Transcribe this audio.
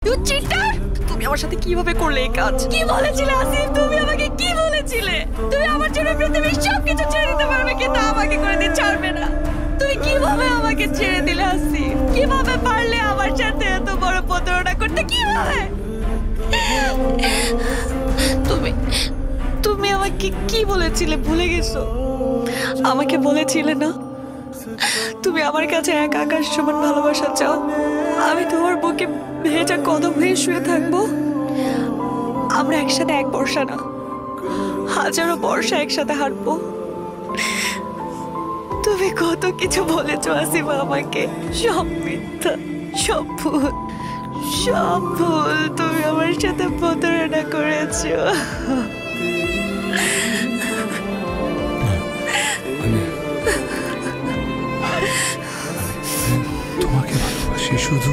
You cheater! তুমি আমার সাথে কিভাবে করলে এই কাজ? কি বলেছিলে আসিফ? তুমি আমাকে কি বলেছিলে? তুমি আমার জন্য পৃথিবীর সবকিছু ছেড়ে দিতে পারবে, কিন্তু আমাকে কোনোদিন ছাড়বে না। তুমি কিভাবে আমাকে ছেড়ে দিলে আসিফ? কিভাবে পারলে আমার সাথে এত বড় প্রতারণা করতে? কিভাবে? তুমি তুমি আমাকে কি বলেছিলে ভুলে গেছো? আমাকে বলেছিলে না তুমি আমার কাছে এক আকাশ সমান ভালোবাসা চাও, আমি তোমার বুকে ভেজা কদম হয়ে শুয়ে থাকবো। আমরা একসাথে এক বর্ষা না, হাজারো বর্ষা একসাথে হাঁটবো। তুমি কত কিছু বলেছো আসিফা আমাকে, সব মিথ্যা, সব ভুল, সব ভুল। তুমি আমার সাথে প্রতারণা করেছো। তোমাকে ভালোবাসি শুধু।